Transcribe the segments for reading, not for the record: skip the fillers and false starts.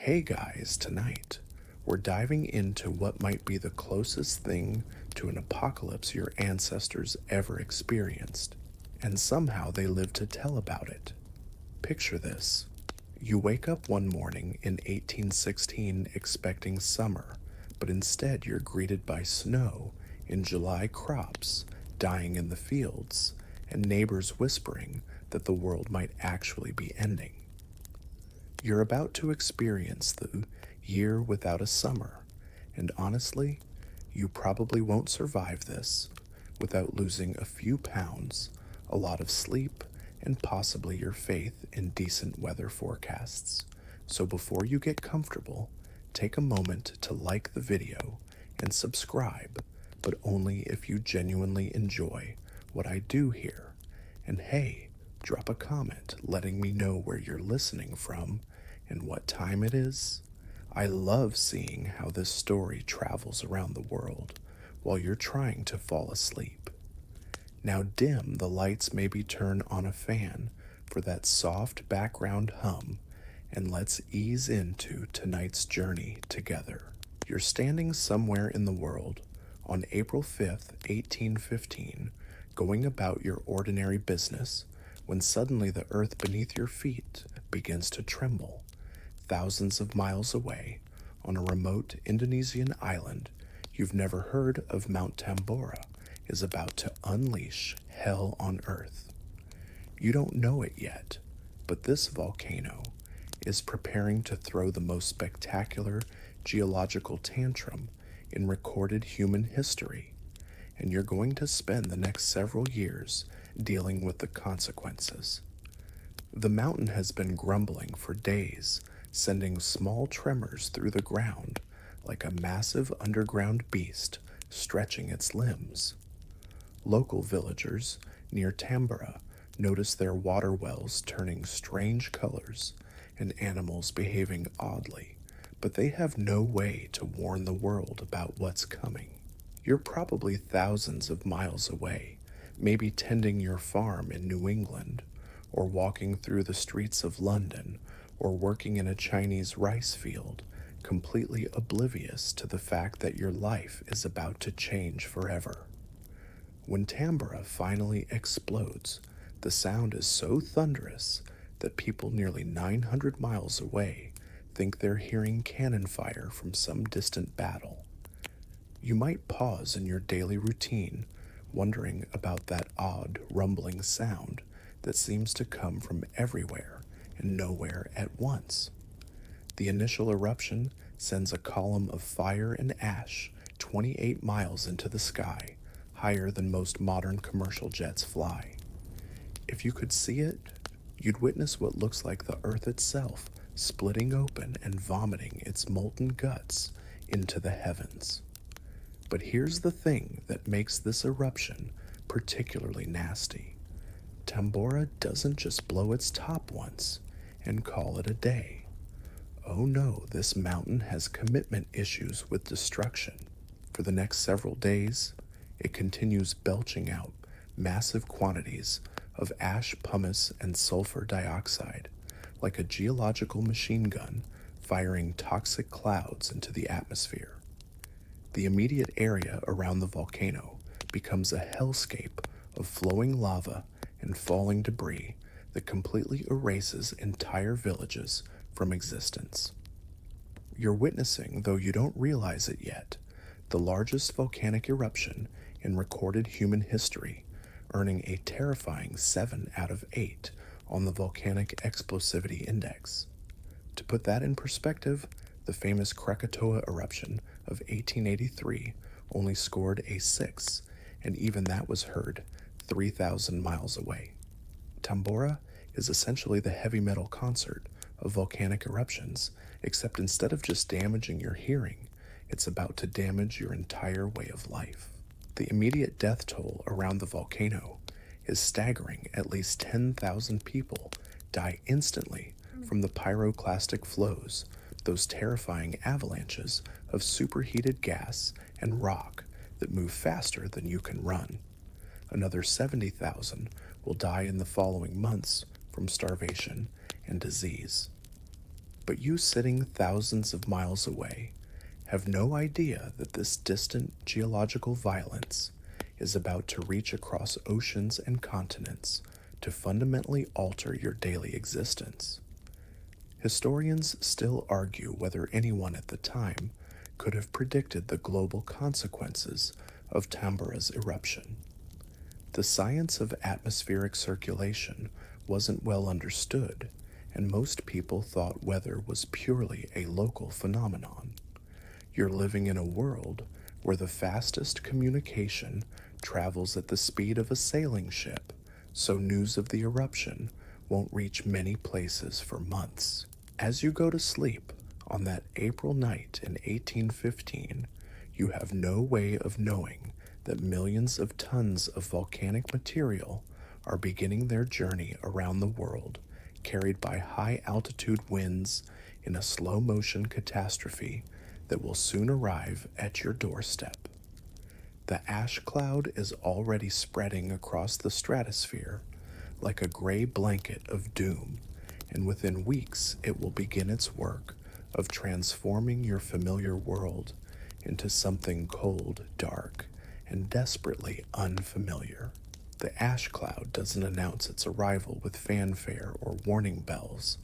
Hey guys, tonight we're diving into what might be the closest thing to an apocalypse your ancestors ever experienced, and somehow they lived to tell about it. Picture this. You wake up one morning in 1816 expecting summer, but instead you're greeted by snow in July, crops dying in the fields, and neighbors whispering that the world might actually be ending. You're about to experience the year without a summer, and honestly, you probably won't survive this without losing a few pounds, a lot of sleep, and possibly your faith in decent weather forecasts. So before you get comfortable, take a moment to like the video and subscribe, but only if you genuinely enjoy what I do here. And hey, drop a comment letting me know where you're listening from and what time it is. I love seeing how this story travels around the world while you're trying to fall asleep. Now dim the lights, maybe turn on a fan for that soft background hum, and let's ease into tonight's journey together. You're standing somewhere in the world on April 5th, 1815, going about your ordinary business when suddenly the earth beneath your feet begins to tremble. Thousands of miles away, on a remote Indonesian island you've never heard of, Mount Tambora is about to unleash hell on earth. You don't know it yet, but this volcano is preparing to throw the most spectacular geological tantrum in recorded human history, and you're going to spend the next several years dealing with the consequences. The mountain has been grumbling for days, sending small tremors through the ground like a massive underground beast stretching its limbs. Local villagers near Tambora notice their water wells turning strange colors and animals behaving oddly, but they have no way to warn the world about what's coming. You're probably thousands of miles away, maybe tending your farm in New England, or walking through the streets of London, or working in a Chinese rice field, completely oblivious to the fact that your life is about to change forever. When Tambora finally explodes, the sound is so thunderous that people nearly 900 miles away think they're hearing cannon fire from some distant battle. You might pause in your daily routine, wondering about that odd rumbling sound that seems to come from everywhere and nowhere at once. The initial eruption sends a column of fire and ash 28 miles into the sky, higher than most modern commercial jets fly. If you could see it, you'd witness what looks like the earth itself splitting open and vomiting its molten guts into the heavens. But here's the thing that makes this eruption particularly nasty. Tambora doesn't just blow its top once and call it a day. Oh no, this mountain has commitment issues with destruction. For the next several days, it continues belching out massive quantities of ash, pumice, and sulfur dioxide, like a geological machine gun firing toxic clouds into the atmosphere. The immediate area around the volcano becomes a hellscape of flowing lava and falling debris that completely erases entire villages from existence. You're witnessing, though you don't realize it yet, the largest volcanic eruption in recorded human history, earning a terrifying 7 out of 8 on the Volcanic Explosivity Index. To put that in perspective, the famous Krakatoa eruption of 1883 only scored a 6, and even that was heard 3,000 miles away. Tambora is essentially the heavy metal concert of volcanic eruptions, except instead of just damaging your hearing, it's about to damage your entire way of life. The immediate death toll around the volcano is staggering. At least 10,000 people die instantly from the pyroclastic flows, those terrifying avalanches of superheated gas and rock that move faster than you can run. Another 70,000 will die in the following months from starvation and disease. But you sitting thousands of miles away have no idea that this distant geological violence is about to reach across oceans and continents to fundamentally alter your daily existence. Historians still argue whether anyone at the time could have predicted the global consequences of Tambora's eruption. The science of atmospheric circulation wasn't well understood, and most people thought weather was purely a local phenomenon. You're living in a world where the fastest communication travels at the speed of a sailing ship, so news of the eruption won't reach many places for months. As you go to sleep on that April night in 1815, you have no way of knowing that millions of tons of volcanic material are beginning their journey around the world, carried by high-altitude winds in a slow-motion catastrophe that will soon arrive at your doorstep. The ash cloud is already spreading across the stratosphere like a gray blanket of doom, and within weeks it will begin its work of transforming your familiar world into something cold, dark, and desperately unfamiliar. The ash cloud doesn't announce its arrival with fanfare or warning bells.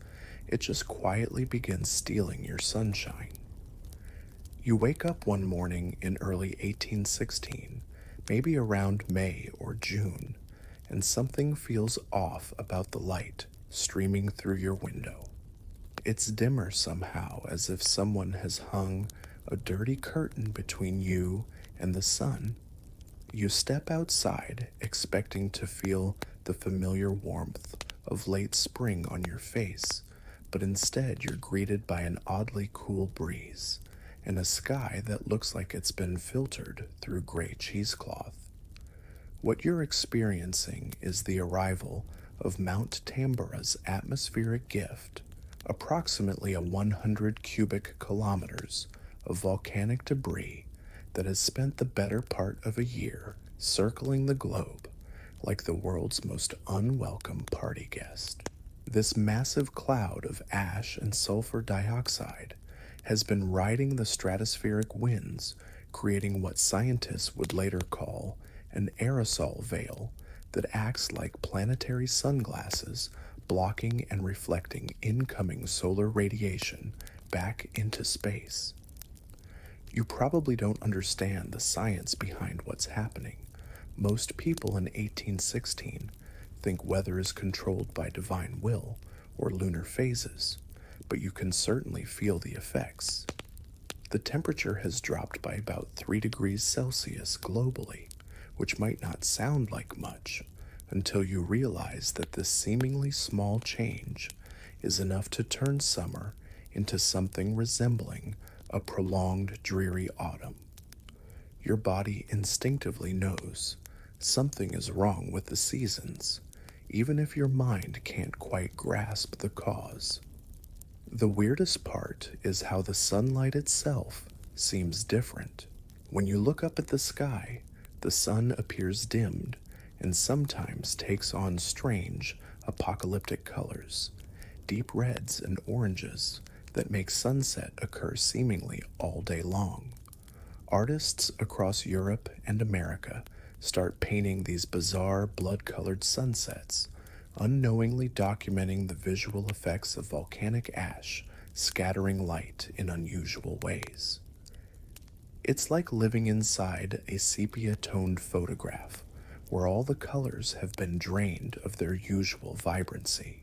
It just quietly begins stealing your sunshine. You wake up one morning in early 1816, maybe around May or June, and something feels off about the light streaming through your window. It's dimmer somehow, as if someone has hung a dirty curtain between you and the sun. You step outside, expecting to feel the familiar warmth of late spring on your face, but instead you're greeted by an oddly cool breeze and a sky that looks like it's been filtered through gray cheesecloth. What you're experiencing is the arrival of Mount Tambora's atmospheric gift, approximately 100 cubic kilometers of volcanic debris that has spent the better part of a year circling the globe like the world's most unwelcome party guest. This massive cloud of ash and sulfur dioxide has been riding the stratospheric winds, creating what scientists would later call an aerosol veil that acts like planetary sunglasses, blocking and reflecting incoming solar radiation back into space. You probably don't understand the science behind what's happening. Most people in 1816 think weather is controlled by divine will or lunar phases, but you can certainly feel the effects. The temperature has dropped by about 3 degrees Celsius globally, which might not sound like much until you realize that this seemingly small change is enough to turn summer into something resembling a prolonged, dreary autumn. Your body instinctively knows something is wrong with the seasons, even if your mind can't quite grasp the cause. The weirdest part is how the sunlight itself seems different. When you look up at the sky, the sun appears dimmed and sometimes takes on strange, apocalyptic colors, deep reds and oranges that make sunset occur seemingly all day long. Artists across Europe and America start painting these bizarre blood-colored sunsets, unknowingly documenting the visual effects of volcanic ash scattering light in unusual ways. It's like living inside a sepia-toned photograph, where all the colors have been drained of their usual vibrancy.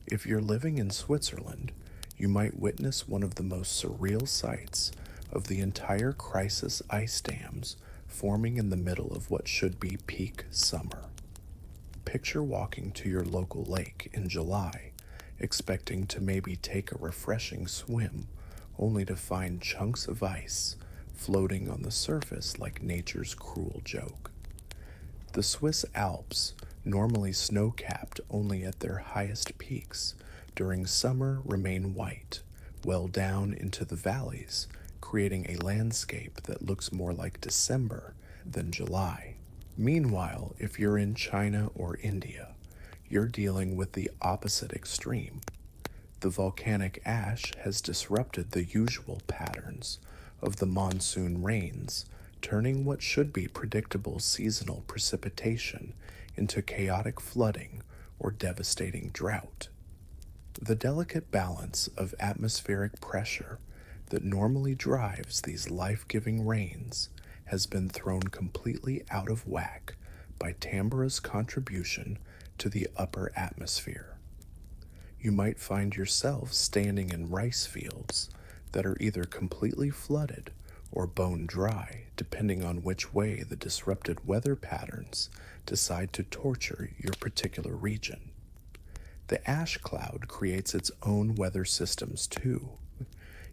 If you're living in Switzerland, you might witness one of the most surreal sights of the entire crisis ice dams forming in the middle of what should be peak summer. Picture walking to your local lake in July, expecting to maybe take a refreshing swim, only to find chunks of ice floating on the surface like nature's cruel joke. The Swiss Alps, normally snow-capped only at their highest peaks, during summer remain white, well down into the valleys, creating a landscape that looks more like December than July. Meanwhile, if you're in China or India, you're dealing with the opposite extreme. The volcanic ash has disrupted the usual patterns of the monsoon rains, turning what should be predictable seasonal precipitation into chaotic flooding or devastating drought. The delicate balance of atmospheric pressure that normally drives these life giving rains has been thrown completely out of whack by Tambora's contribution to the upper atmosphere. You might find yourself standing in rice fields that are either completely flooded or bone dry, depending on which way the disrupted weather patterns decide to torture your particular region. The ash cloud creates its own weather systems too.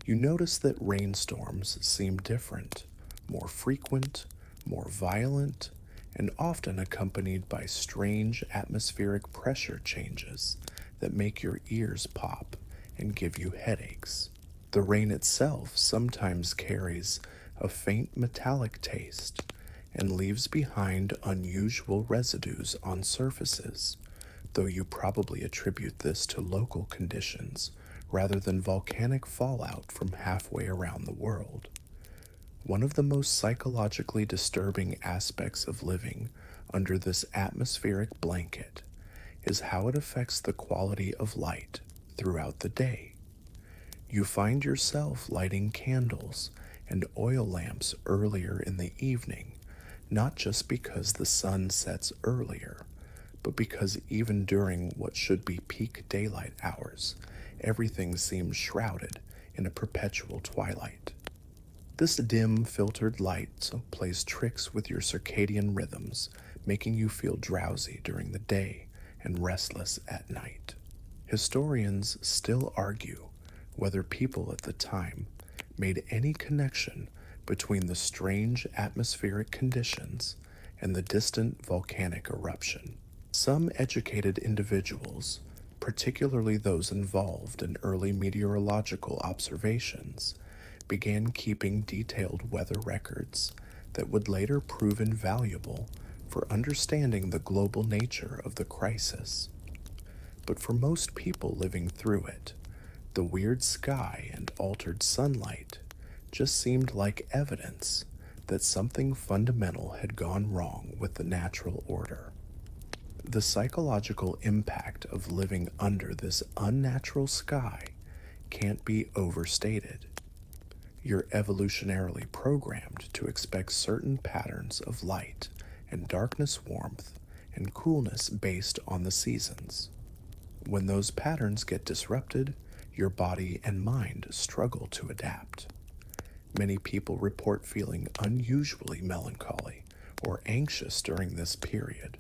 You notice that rainstorms seem different, more frequent, more violent, and often accompanied by strange atmospheric pressure changes that make your ears pop and give you headaches. The rain itself sometimes carries a faint metallic taste and leaves behind unusual residues on surfaces, though you probably attribute this to local conditions rather than volcanic fallout from halfway around the world. One of the most psychologically disturbing aspects of living under this atmospheric blanket is how it affects the quality of light throughout the day. You find yourself lighting candles and oil lamps earlier in the evening, not just because the sun sets earlier, but because even during what should be peak daylight hours, everything seems shrouded in a perpetual twilight. This dim, filtered light plays tricks with your circadian rhythms, making you feel drowsy during the day and restless at night. Historians still argue whether people at the time made any connection between the strange atmospheric conditions and the distant volcanic eruption. Some educated individuals, particularly those involved in early meteorological observations, began keeping detailed weather records that would later prove invaluable for understanding the global nature of the crisis. But for most people living through it, the weird sky and altered sunlight just seemed like evidence that something fundamental had gone wrong with the natural order. The psychological impact of living under this unnatural sky can't be overstated. You're evolutionarily programmed to expect certain patterns of light and darkness, warmth and coolness based on the seasons. When those patterns get disrupted, your body and mind struggle to adapt. Many people report feeling unusually melancholy or anxious during this period,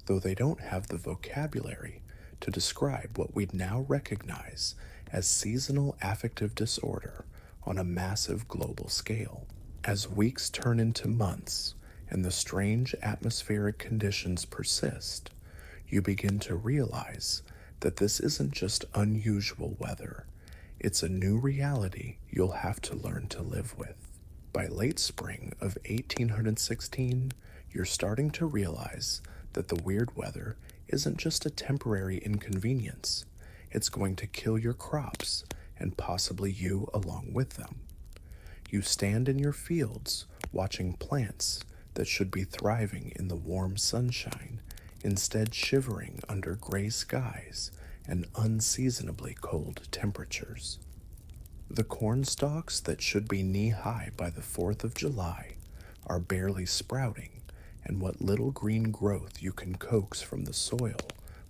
though they don't have the vocabulary to describe what we'd now recognize as seasonal affective disorder on a massive global scale. As weeks turn into months and the strange atmospheric conditions persist, you begin to realize that this isn't just unusual weather, it's a new reality you'll have to learn to live with. By late spring of 1816, you're starting to realize that the weird weather isn't just a temporary inconvenience, it's going to kill your crops and possibly you along with them. You stand in your fields watching plants that should be thriving in the warm sunshine, instead shivering under gray skies and unseasonably cold temperatures. The corn stalks that should be knee-high by the 4th of July are barely sprouting, and what little green growth you can coax from the soil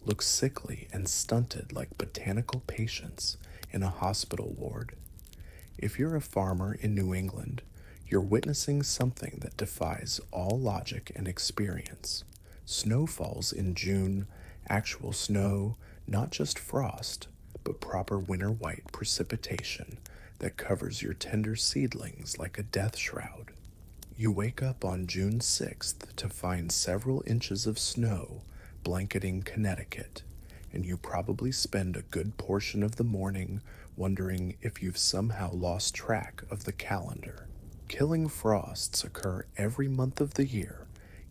looks sickly and stunted like botanical patients in a hospital ward. If you're a farmer in New England, you're witnessing something that defies all logic and experience. Snow falls in June, actual snow, not just frost, but proper winter white precipitation that covers your tender seedlings like a death shroud. You wake up on June 6th to find several inches of snow blanketing Connecticut, and you probably spend a good portion of the morning wondering if you've somehow lost track of the calendar. Killing frosts occur every month of the year,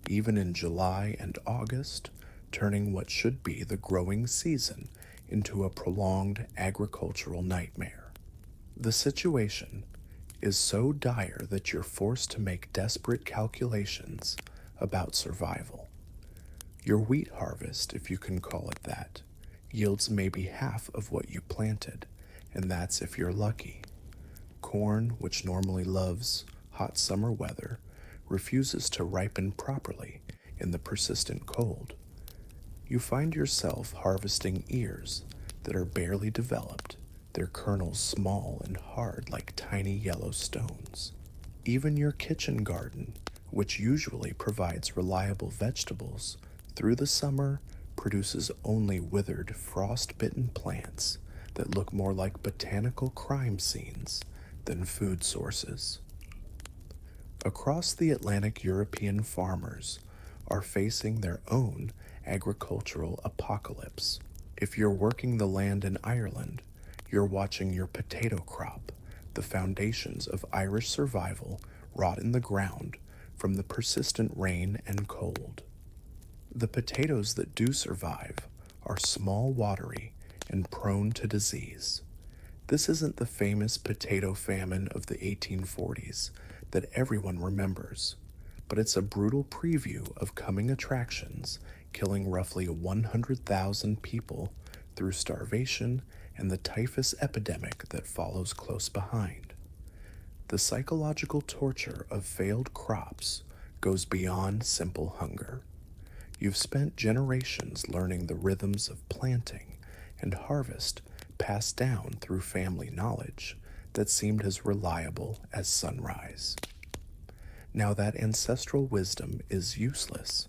even in July and August, turning what should be the growing season into a prolonged agricultural nightmare. The situation is so dire that you're forced to make desperate calculations about survival. Your wheat harvest, if you can call it that, yields maybe half of what you planted, and that's if you're lucky. Corn, which normally loves hot summer weather, refuses to ripen properly in the persistent cold. You find yourself harvesting ears that are barely developed, their kernels small and hard like tiny yellow stones. Even your kitchen garden, which usually provides reliable vegetables, through the summer produces only withered, frost-bitten plants that look more like botanical crime scenes than food sources. Across the Atlantic, European farmers are facing their own agricultural apocalypse. If you're working the land in Ireland, you're watching your potato crop, the foundations of Irish survival, rot in the ground from the persistent rain and cold. The potatoes that do survive are small, watery, and prone to disease. This isn't the famous potato famine of the 1840s that everyone remembers, but it's a brutal preview of coming attractions, killing roughly 100,000 people through starvation and the typhus epidemic that follows close behind. The psychological torture of failed crops goes beyond simple hunger. You've spent generations learning the rhythms of planting and harvest passed down through family knowledge that seemed as reliable as sunrise. Now that ancestral wisdom is useless.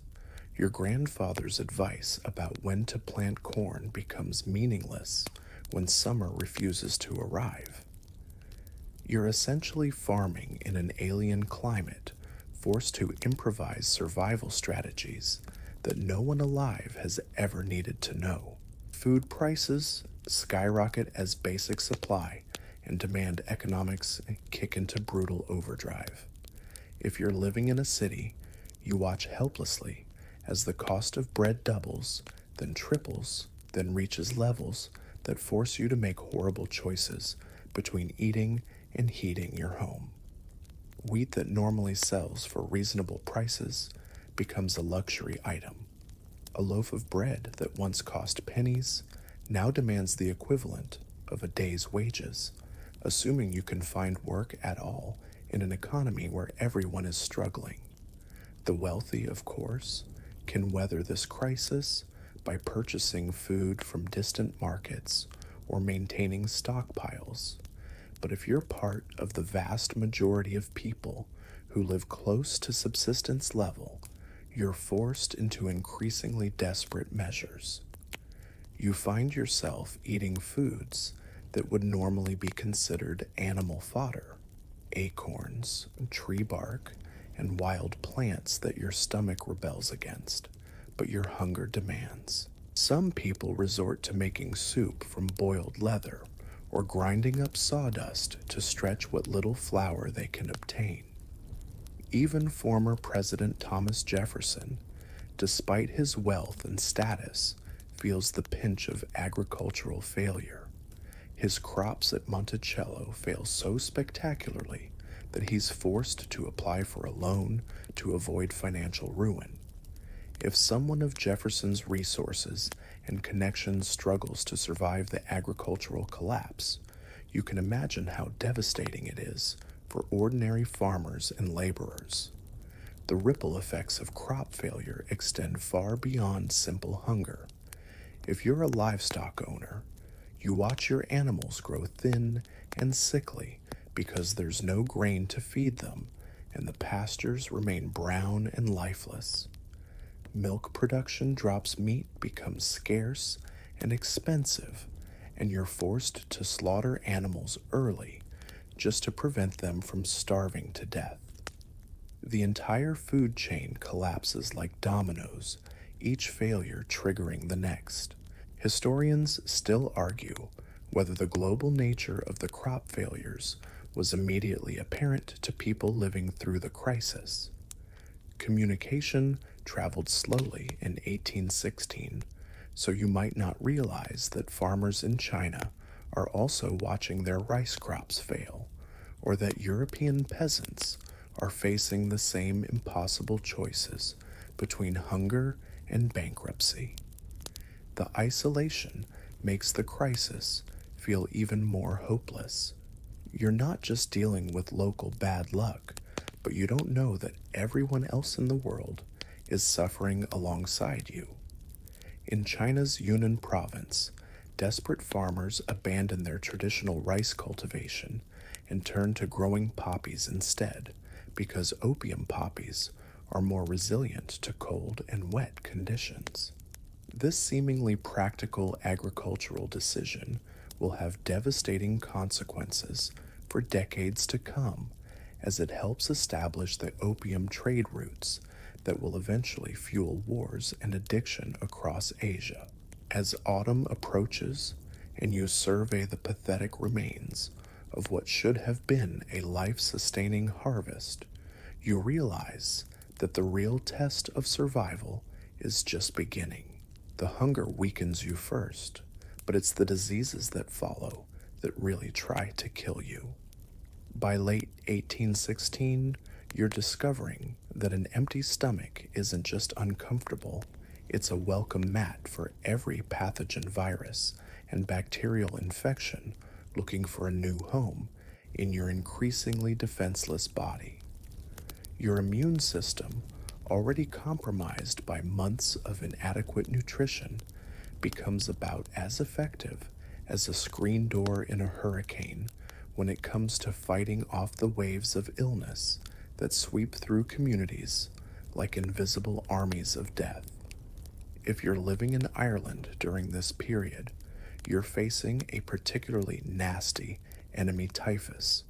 Your grandfather's advice about when to plant corn becomes meaningless when summer refuses to arrive. You're essentially farming in an alien climate, forced to improvise survival strategies that no one alive has ever needed to know. Food prices skyrocket as basic supply and demand economics kick into brutal overdrive. If you're living in a city, you watch helplessly as the cost of bread doubles, then triples, then reaches levels that force you to make horrible choices between eating and heating your home. Wheat that normally sells for reasonable prices becomes a luxury item. A loaf of bread that once cost pennies now demands the equivalent of a day's wages, assuming you can find work at all in an economy where everyone is struggling. The wealthy, of course, can weather this crisis by purchasing food from distant markets or maintaining stockpiles. But if you're part of the vast majority of people who live close to subsistence level, you're forced into increasingly desperate measures. You find yourself eating foods that would normally be considered animal fodder, acorns, tree bark, and wild plants that your stomach rebels against, but your hunger demands. Some people resort to making soup from boiled leather or grinding up sawdust to stretch what little flour they can obtain. Even former President Thomas Jefferson, despite his wealth and status, feels the pinch of agricultural failure. His crops at Monticello fail so spectacularly that he's forced to apply for a loan to avoid financial ruin. If someone of Jefferson's resources and connections struggles to survive the agricultural collapse, you can imagine how devastating it is for ordinary farmers and laborers. The ripple effects of crop failure extend far beyond simple hunger. If you're a livestock owner, you watch your animals grow thin and sickly because there's no grain to feed them, and the pastures remain brown and lifeless. Milk production drops, meat becomes scarce and expensive, and you're forced to slaughter animals early just to prevent them from starving to death. The entire food chain collapses like dominoes, each failure triggering the next. Historians still argue whether the global nature of the crop failures was immediately apparent to people living through the crisis. Communication traveled slowly in 1816, So you might not realize that farmers in China are also watching their rice crops fail, or that European peasants are facing the same impossible choices between hunger and bankruptcy. The isolation makes the crisis feel even more hopeless. You're not just dealing with local bad luck, but you don't know that everyone else in the world is suffering alongside you. In China's Yunnan province, desperate farmers abandon their traditional rice cultivation and turn to growing poppies instead because opium poppies are more resilient to cold and wet conditions. This seemingly practical agricultural decision will have devastating consequences for decades to come as it helps establish the opium trade routes that will eventually fuel wars and addiction across Asia. As autumn approaches and you survey the pathetic remains of what should have been a life-sustaining harvest, you realize that the real test of survival is just beginning. The hunger weakens you first, but it's the diseases that follow that really try to kill you. By late 1816, you're discovering that an empty stomach isn't just uncomfortable, it's a welcome mat for every pathogen virus and bacterial infection looking for a new home in your increasingly defenseless body. Your immune system, already compromised by months of inadequate nutrition, becomes about as effective as a screen door in a hurricane when it comes to fighting off the waves of illness that sweep through communities like invisible armies of death. If you're living in Ireland during this period, you're facing a particularly nasty enemy typhus.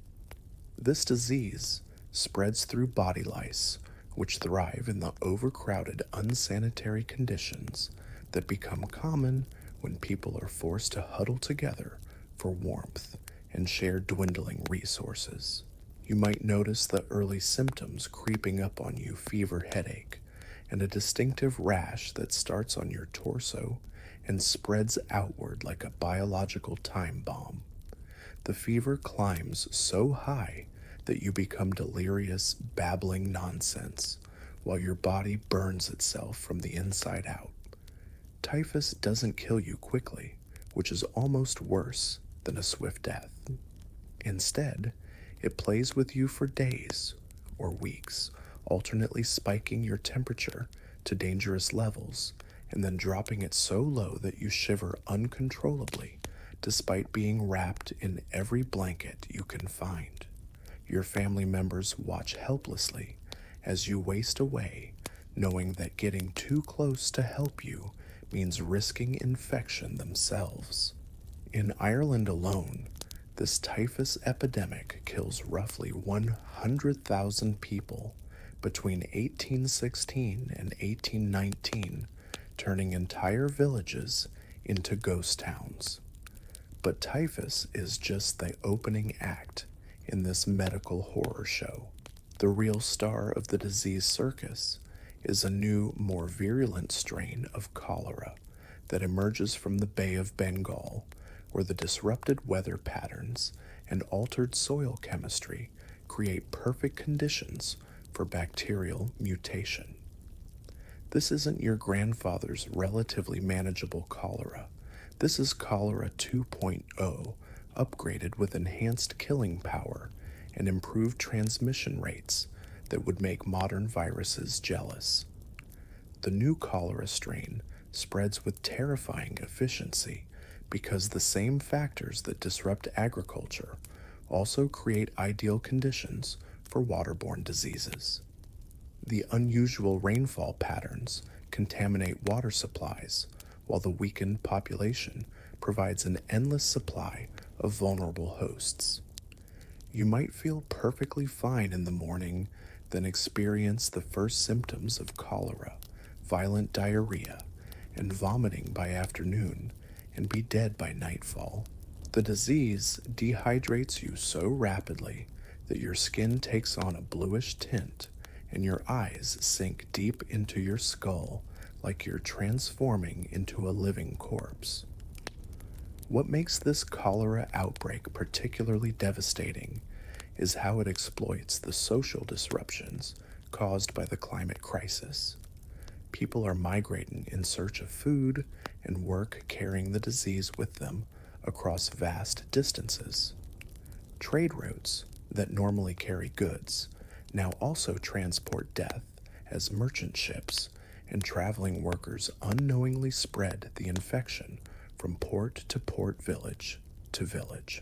This disease spreads through body lice, which thrive in the overcrowded, unsanitary conditions that become common when people are forced to huddle together for warmth and share dwindling resources. You might notice the early symptoms creeping up on you: fever, headache, and a distinctive rash that starts on your torso and spreads outward like a biological time bomb. The fever climbs so high that you become delirious, babbling nonsense, while your body burns itself from the inside out. Typhus doesn't kill you quickly, which is almost worse than a swift death. Instead, it plays with you for days or weeks, alternately spiking your temperature to dangerous levels and then dropping it so low that you shiver uncontrollably despite being wrapped in every blanket you can find. Your family members watch helplessly as you waste away, knowing that getting too close to help you means risking infection themselves. In Ireland alone, this typhus epidemic kills roughly 100,000 people between 1816 and 1819, turning entire villages into ghost towns. But typhus is just the opening act in this medical horror show. The real star of the disease circus is a new, more virulent strain of cholera that emerges from the Bay of Bengal, where the disrupted weather patterns and altered soil chemistry create perfect conditions for bacterial mutation. This isn't your grandfather's relatively manageable cholera. This is cholera 2.0, upgraded with enhanced killing power and improved transmission rates that would make modern viruses jealous. The new cholera strain spreads with terrifying efficiency because the same factors that disrupt agriculture also create ideal conditions for waterborne diseases. The unusual rainfall patterns contaminate water supplies, while the weakened population provides an endless supply of vulnerable hosts. You might feel perfectly fine in the morning, then experience the first symptoms of cholera, violent diarrhea, and vomiting by afternoon, and be dead by nightfall. The disease dehydrates you so rapidly that your skin takes on a bluish tint and your eyes sink deep into your skull like you're transforming into a living corpse. What makes this cholera outbreak particularly devastating is how it exploits the social disruptions caused by the climate crisis. People are migrating in search of food and work carrying the disease with them across vast distances. Trade routes that normally carry goods now also transport death as merchant ships and traveling workers unknowingly spread the infection from port to port, village to village.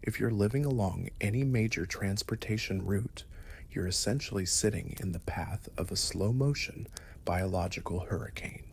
If you're living along any major transportation route, you're essentially sitting in the path of a slow-motion biological hurricane.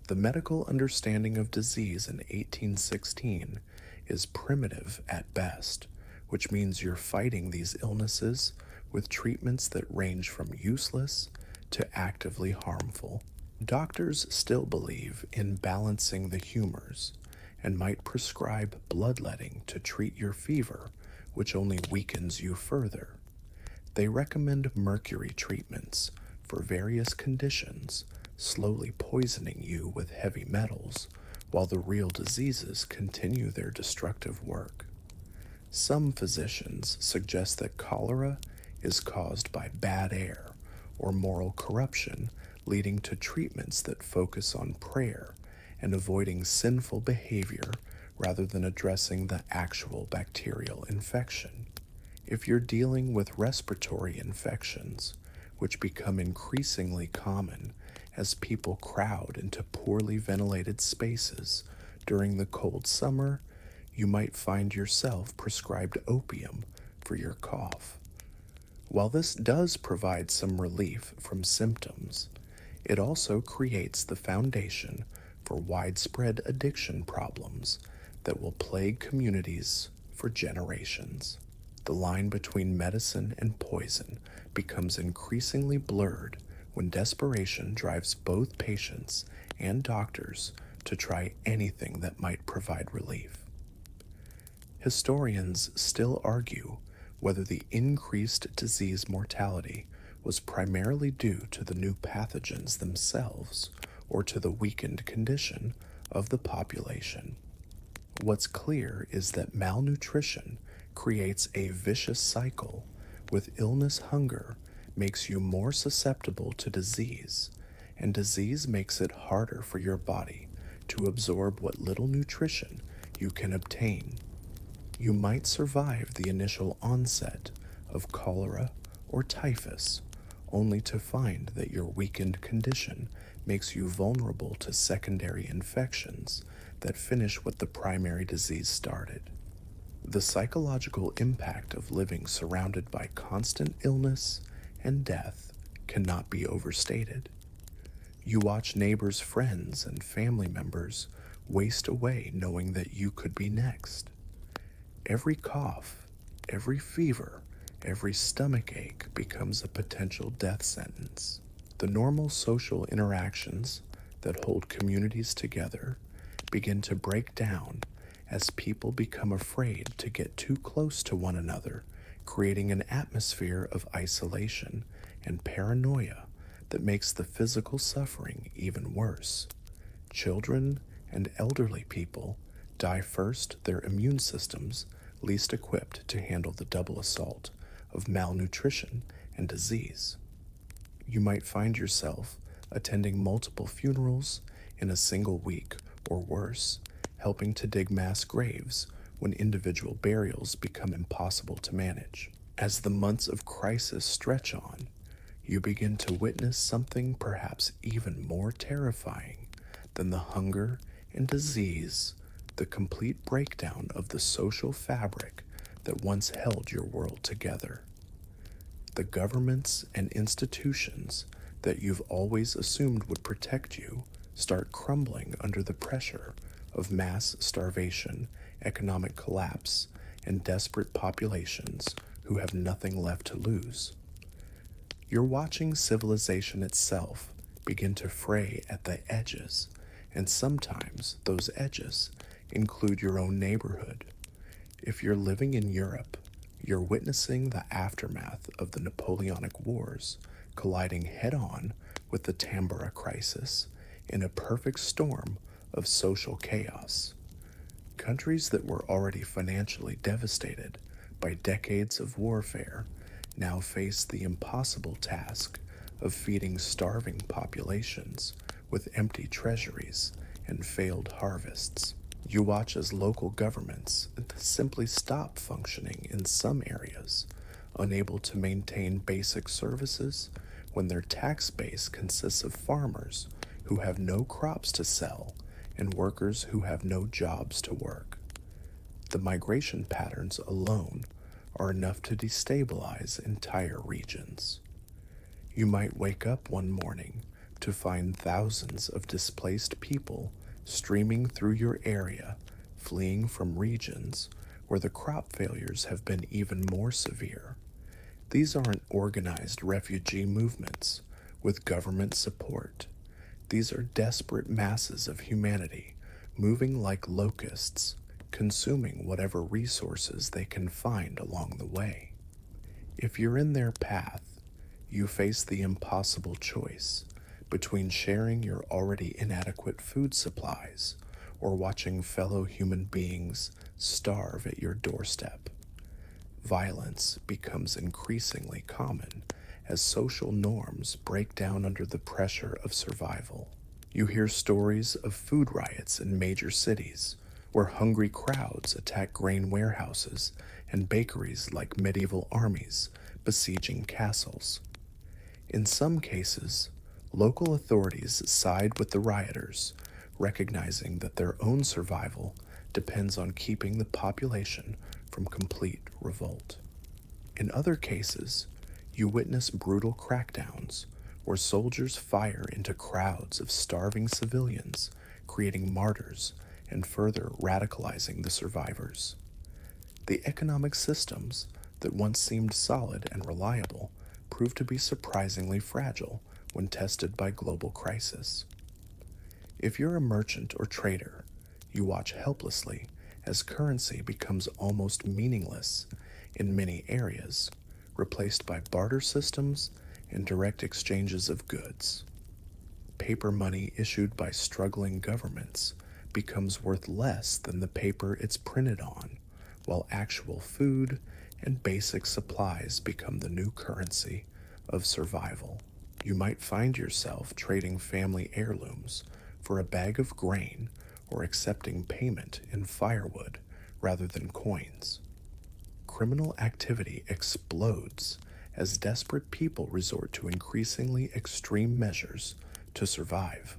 The medical understanding of disease in 1816 is primitive at best, which means you're fighting these illnesses with treatments that range from useless to actively harmful. Doctors still believe in balancing the humors and might prescribe bloodletting to treat your fever, which only weakens you further. They recommend mercury treatments for various conditions, slowly poisoning you with heavy metals while the real diseases continue their destructive work. Some physicians suggest that cholera is caused by bad air or moral corruption, leading to treatments that focus on prayer and avoiding sinful behavior rather than addressing the actual bacterial infection. If you're dealing with respiratory infections, which become increasingly common as people crowd into poorly ventilated spaces during the cold summer, you might find yourself prescribed opium for your cough. While this does provide some relief from symptoms, it also creates the foundation for widespread addiction problems that will plague communities for generations. The line between medicine and poison becomes increasingly blurred when desperation drives both patients and doctors to try anything that might provide relief. Historians still argue whether the increased disease mortality was primarily due to the new pathogens themselves or to the weakened condition of the population. What's clear is that malnutrition creates a vicious cycle, with illness hunger makes you more susceptible to disease, and disease makes it harder for your body to absorb what little nutrition you can obtain. You might survive the initial onset of cholera or typhus, only to find that your weakened condition makes you vulnerable to secondary infections that finish what the primary disease started. The psychological impact of living surrounded by constant illness and death cannot be overstated. You watch neighbors, friends, and family members waste away knowing that you could be next. Every cough, every fever, every stomach ache becomes a potential death sentence. The normal social interactions that hold communities together begin to break down as people become afraid to get too close to one another, creating an atmosphere of isolation and paranoia that makes the physical suffering even worse. Children and elderly people die first, their immune systems least equipped to handle the double assault of malnutrition and disease. You might find yourself attending multiple funerals in a single week, or worse, helping to dig mass graves when individual burials become impossible to manage. As the months of crisis stretch on, you begin to witness something perhaps even more terrifying than the hunger and disease, the complete breakdown of the social fabric that once held your world together. The governments and institutions that you've always assumed would protect you start crumbling under the pressure of mass starvation, economic collapse, and desperate populations who have nothing left to lose. You're watching civilization itself begin to fray at the edges, and sometimes those edges include your own neighborhood. If you're living in Europe, you're witnessing the aftermath of the Napoleonic Wars colliding head-on with the Tambora crisis in a perfect storm of social chaos. Countries that were already financially devastated by decades of warfare now face the impossible task of feeding starving populations with empty treasuries and failed harvests. You watch as local governments simply stop functioning in some areas, unable to maintain basic services when their tax base consists of farmers who have no crops to sell and workers who have no jobs to work. The migration patterns alone are enough to destabilize entire regions. You might wake up one morning to find thousands of displaced people streaming through your area, fleeing from regions where the crop failures have been even more severe. These aren't organized refugee movements with government support. These are desperate masses of humanity moving like locusts, consuming whatever resources they can find along the way. If you're in their path, you face the impossible choice between sharing your already inadequate food supplies or watching fellow human beings starve at your doorstep. Violence becomes increasingly common as social norms break down under the pressure of survival. You hear stories of food riots in major cities where hungry crowds attack grain warehouses and bakeries like medieval armies besieging castles. In some cases, local authorities side with the rioters, recognizing that their own survival depends on keeping the population from complete revolt. In other cases, you witness brutal crackdowns where soldiers fire into crowds of starving civilians, creating martyrs and further radicalizing the survivors. The economic systems that once seemed solid and reliable prove to be surprisingly fragile when tested by global crisis. If you're a merchant or trader, you watch helplessly as currency becomes almost meaningless in many areas, replaced by barter systems and direct exchanges of goods. Paper money issued by struggling governments becomes worth less than the paper it's printed on, while actual food and basic supplies become the new currency of survival. You might find yourself trading family heirlooms for a bag of grain or accepting payment in firewood rather than coins. Criminal activity explodes as desperate people resort to increasingly extreme measures to survive.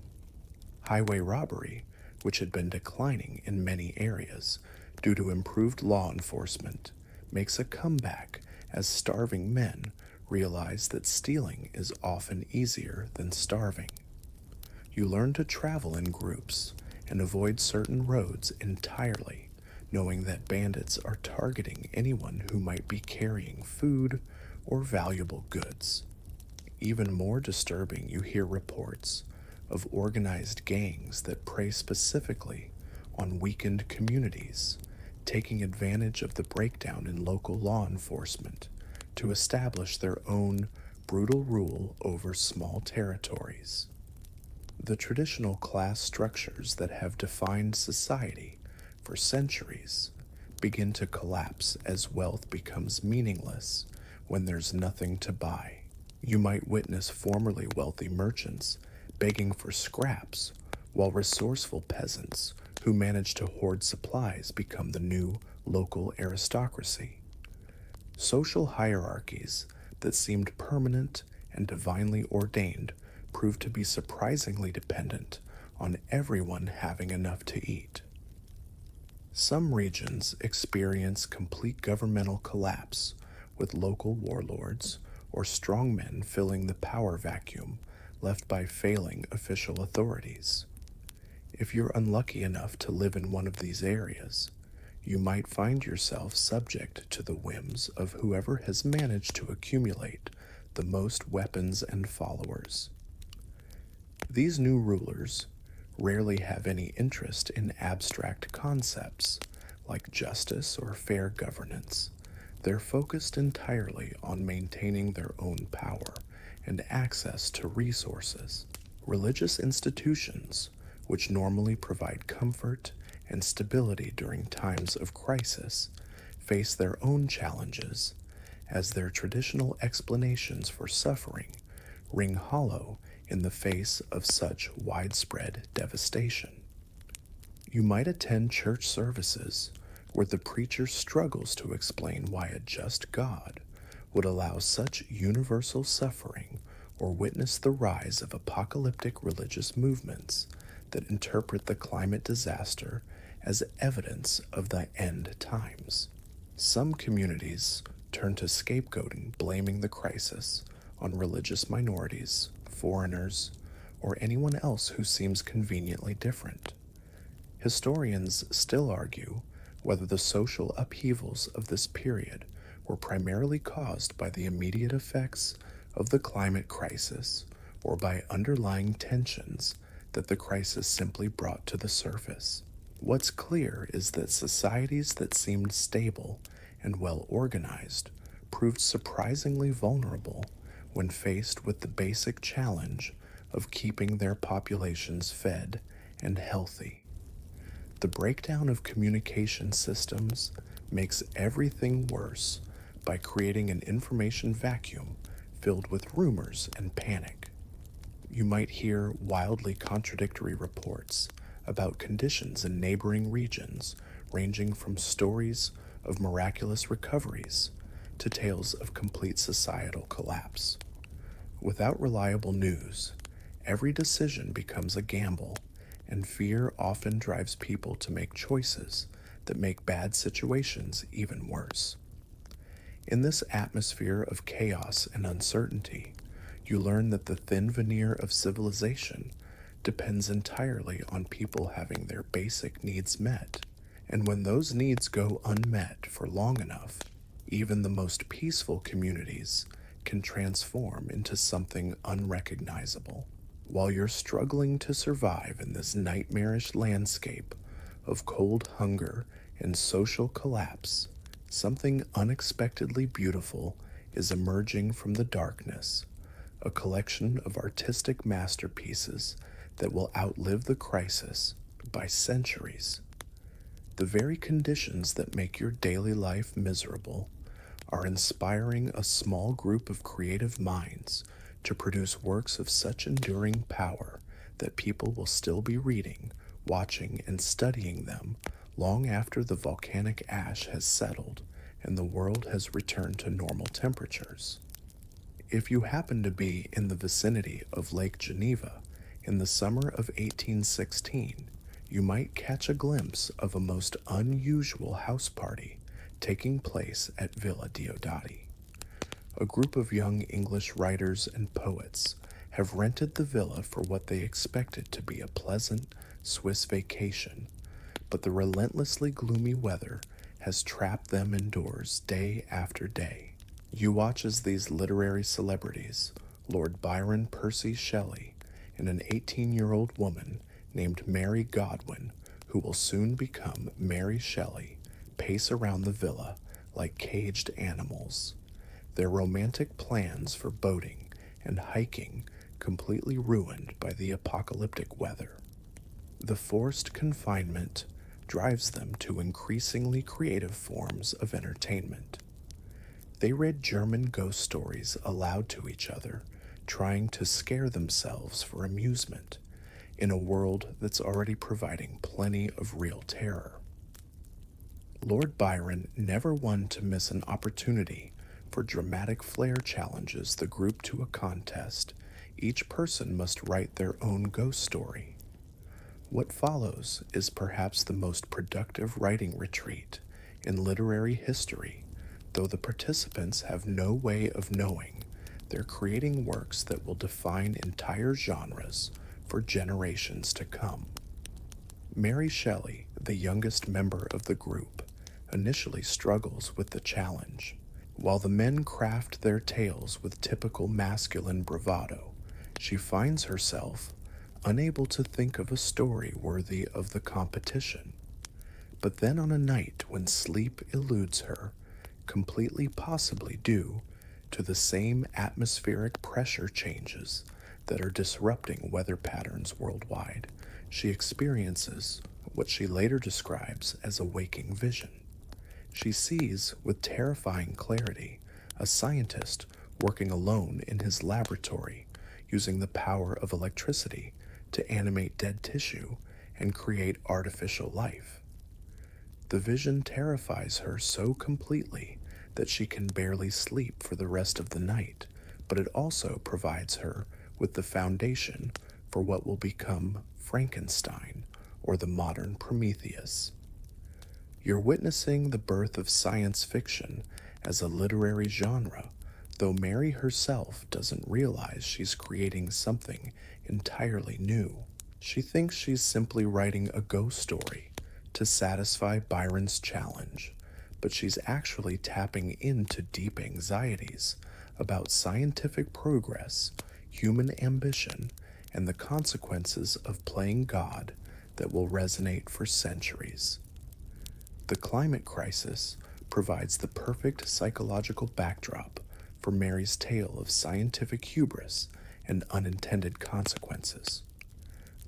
Highway robbery, which had been declining in many areas due to improved law enforcement, makes a comeback as starving men realize that stealing is often easier than starving. You learn to travel in groups and avoid certain roads entirely, knowing that bandits are targeting anyone who might be carrying food or valuable goods. Even more disturbing, you hear reports of organized gangs that prey specifically on weakened communities, taking advantage of the breakdown in local law enforcement to establish their own brutal rule over small territories. The traditional class structures that have defined society for centuries begin to collapse as wealth becomes meaningless when there's nothing to buy. You might witness formerly wealthy merchants begging for scraps, while resourceful peasants who manage to hoard supplies become the new local aristocracy. Social hierarchies that seemed permanent and divinely ordained prove to be surprisingly dependent on everyone having enough to eat. Some regions experience complete governmental collapse, with local warlords or strongmen filling the power vacuum left by failing official authorities. If you're unlucky enough to live in one of these areas, you might find yourself subject to the whims of whoever has managed to accumulate the most weapons and followers. These new rulers rarely have any interest in abstract concepts like justice or fair governance. They're focused entirely on maintaining their own power and access to resources. Religious institutions, which normally provide comfort and stability during times of crisis, face their own challenges as their traditional explanations for suffering ring hollow in the face of such widespread devastation. You might attend church services where the preacher struggles to explain why a just God would allow such universal suffering, or witness the rise of apocalyptic religious movements that interpret the climate disaster as evidence of the end times. Some communities turn to scapegoating, blaming the crisis on religious minorities, foreigners, or anyone else who seems conveniently different. Historians still argue whether the social upheavals of this period were primarily caused by the immediate effects of the climate crisis or by underlying tensions that the crisis simply brought to the surface. What's clear is that societies that seemed stable and well organized proved surprisingly vulnerable when faced with the basic challenge of keeping their populations fed and healthy. The breakdown of communication systems makes everything worse by creating an information vacuum filled with rumors and panic. You might hear wildly contradictory reports about conditions in neighboring regions, ranging from stories of miraculous recoveries to tales of complete societal collapse. Without reliable news, every decision becomes a gamble, and fear often drives people to make choices that make bad situations even worse. In this atmosphere of chaos and uncertainty, you learn that the thin veneer of civilization depends entirely on people having their basic needs met. And when those needs go unmet for long enough, even the most peaceful communities can transform into something unrecognizable. While you're struggling to survive in this nightmarish landscape of cold hunger and social collapse, something unexpectedly beautiful is emerging from the darkness, a collection of artistic masterpieces that will outlive the crisis by centuries. The very conditions that make your daily life miserable are inspiring a small group of creative minds to produce works of such enduring power that people will still be reading, watching, and studying them long after the volcanic ash has settled and the world has returned to normal temperatures. If you happen to be in the vicinity of Lake Geneva in the summer of 1816, you might catch a glimpse of a most unusual house party taking place at Villa Diodati. A group of young English writers and poets have rented the villa for what they expected to be a pleasant Swiss vacation, but the relentlessly gloomy weather has trapped them indoors day after day. You watch as these literary celebrities, Lord Byron Percy Shelley, and an 18-year-old woman named Mary Godwin, who will soon become Mary Shelley, pace around the villa like caged animals, their romantic plans for boating and hiking completely ruined by the apocalyptic weather. The forced confinement drives them to increasingly creative forms of entertainment. They read German ghost stories aloud to each other, trying to scare themselves for amusement in a world that's already providing plenty of real terror. Lord Byron never one to miss an opportunity for dramatic flair challenges the group to a contest. Each person must write their own ghost story. What follows is perhaps the most productive writing retreat in literary history, though the participants have no way of knowing they're creating works that will define entire genres for generations to come. Mary Shelley, the youngest member of the group, initially struggles with the challenge. While the men craft their tales with typical masculine bravado, she finds herself unable to think of a story worthy of the competition. But then on a night when sleep eludes her, completely possibly due to the same atmospheric pressure changes that are disrupting weather patterns worldwide, she experiences what she later describes as a waking vision. She sees, with terrifying clarity, a scientist working alone in his laboratory, using the power of electricity to animate dead tissue and create artificial life. The vision terrifies her so completely that she can barely sleep for the rest of the night, but it also provides her with the foundation for what will become Frankenstein, or the modern Prometheus. You're witnessing the birth of science fiction as a literary genre, though Mary herself doesn't realize she's creating something entirely new. She thinks she's simply writing a ghost story to satisfy Byron's challenge, but she's actually tapping into deep anxieties about scientific progress, human ambition, and the consequences of playing God that will resonate for centuries. The climate crisis provides the perfect psychological backdrop for Mary's tale of scientific hubris and unintended consequences.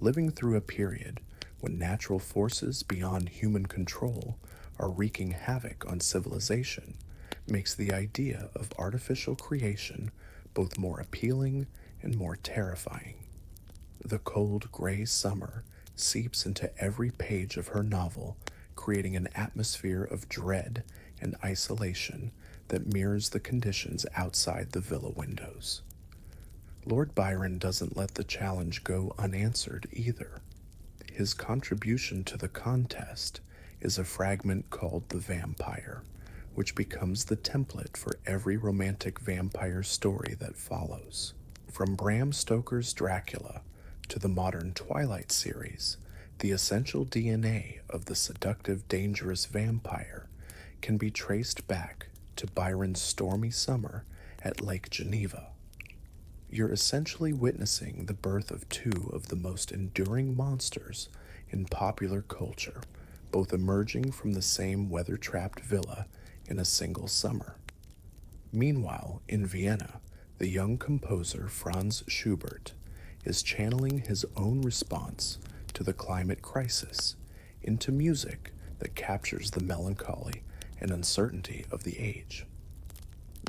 Living through a period when natural forces beyond human control are wreaking havoc on civilization makes the idea of artificial creation both more appealing and more terrifying. The cold, gray summer seeps into every page of her novel, creating an atmosphere of dread and isolation that mirrors the conditions outside the villa windows. Lord Byron doesn't let the challenge go unanswered either. His contribution to the contest is a fragment called The Vampire, which becomes the template for every romantic vampire story that follows. From Bram Stoker's Dracula to the modern Twilight series, the essential DNA of the seductive, dangerous vampire can be traced back to Byron's stormy summer at Lake Geneva. You're essentially witnessing the birth of two of the most enduring monsters in popular culture, both emerging from the same weather-trapped villa in a single summer. Meanwhile, in Vienna, the young composer Franz Schubert is channeling his own response to the climate crisis into music that captures the melancholy and uncertainty of the age.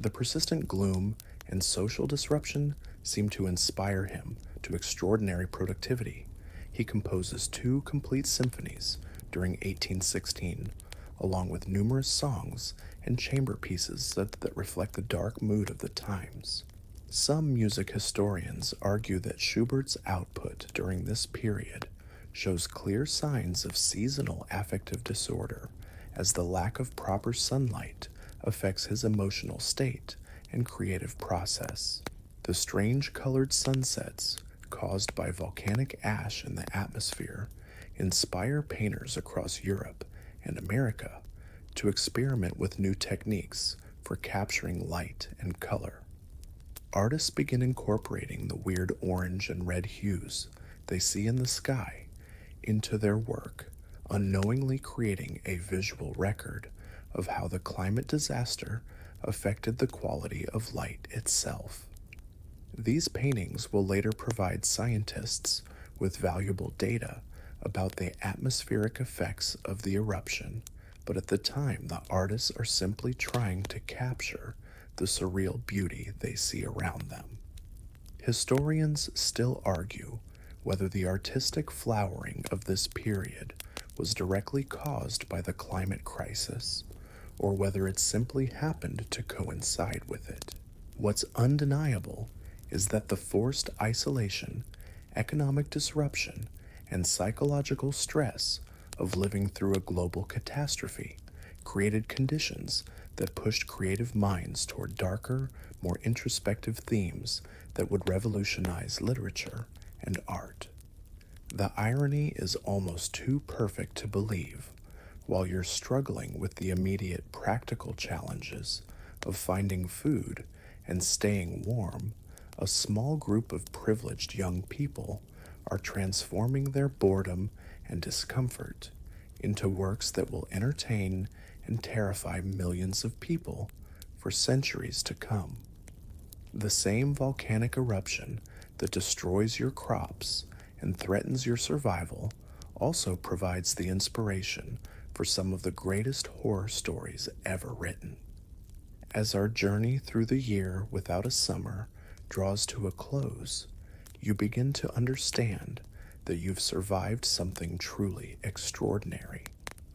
The persistent gloom and social disruption seem to inspire him to extraordinary productivity. He composes 2 complete symphonies during 1816, along with numerous songs and chamber pieces that reflect the dark mood of the times. Some music historians argue that Schubert's output during this period shows clear signs of seasonal affective disorder, as the lack of proper sunlight affects his emotional state and creative process. The strange colored sunsets caused by volcanic ash in the atmosphere inspire painters across Europe and America to experiment with new techniques for capturing light and color. Artists begin incorporating the weird orange and red hues they see in the sky into their work, unknowingly creating a visual record of how the climate disaster affected the quality of light itself. These paintings will later provide scientists with valuable data about the atmospheric effects of the eruption, but at the time the artists are simply trying to capture the surreal beauty they see around them. Historians still argue whether the artistic flowering of this period was directly caused by the climate crisis, or whether it simply happened to coincide with it. What's undeniable is that the forced isolation, economic disruption, and psychological stress of living through a global catastrophe created conditions that pushed creative minds toward darker, more introspective themes that would revolutionize literature and art. The irony is almost too perfect to believe. While you're struggling with the immediate practical challenges of finding food and staying warm, a small group of privileged young people are transforming their boredom and discomfort into works that will entertain and terrify millions of people for centuries to come. The same volcanic eruption that destroys your crops and threatens your survival also provides the inspiration for some of the greatest horror stories ever written. As our journey through the year without a summer draws to a close, you begin to understand that you've survived something truly extraordinary,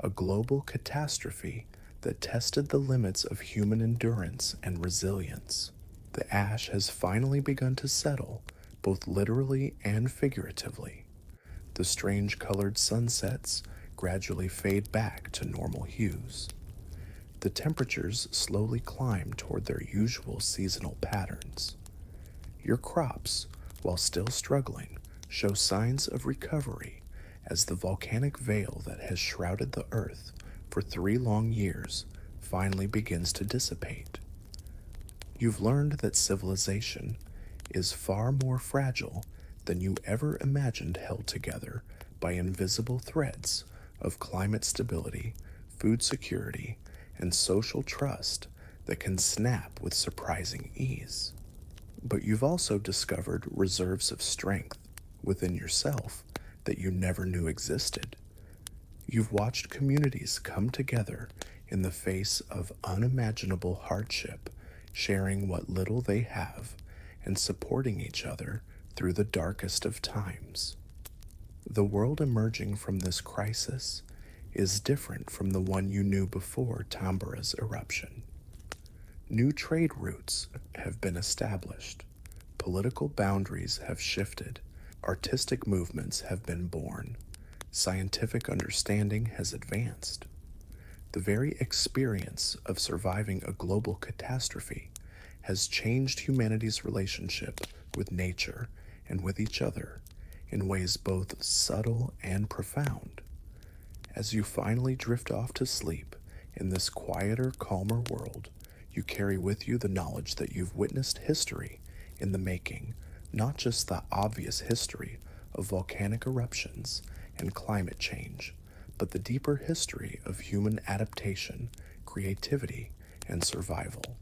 a global catastrophe that tested the limits of human endurance and resilience. The ash has finally begun to settle, both literally and figuratively. The strange colored sunsets gradually fade back to normal hues. The temperatures slowly climb toward their usual seasonal patterns. Your crops, while still struggling, show signs of recovery as the volcanic veil that has shrouded the earth for 3 long years finally begins to dissipate. You've learned that civilization is far more fragile than you ever imagined, held together by invisible threads of climate stability, food security, and social trust that can snap with surprising ease. But you've also discovered reserves of strength within yourself that you never knew existed. You've watched communities come together in the face of unimaginable hardship, sharing what little they have and supporting each other through the darkest of times. The world emerging from this crisis is different from the one you knew before Tambora's eruption. New trade routes have been established, political boundaries have shifted, artistic movements have been born, scientific understanding has advanced. The very experience of surviving a global catastrophe has changed humanity's relationship with nature and with each other in ways both subtle and profound. As you finally drift off to sleep in this quieter, calmer world, you carry with you the knowledge that you've witnessed history in the making, not just the obvious history of volcanic eruptions and climate change, but the deeper history of human adaptation, creativity, and survival.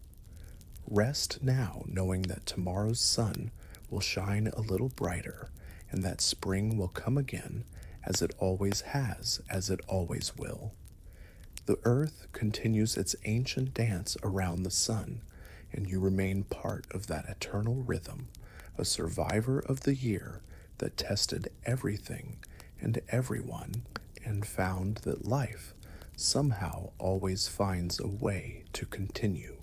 Rest now knowing that tomorrow's sun will shine a little brighter and that spring will come again as it always has, as it always will. The earth continues its ancient dance around the sun, and you remain part of that eternal rhythm, a survivor of the year that tested everything and everyone and found that life somehow always finds a way to continue.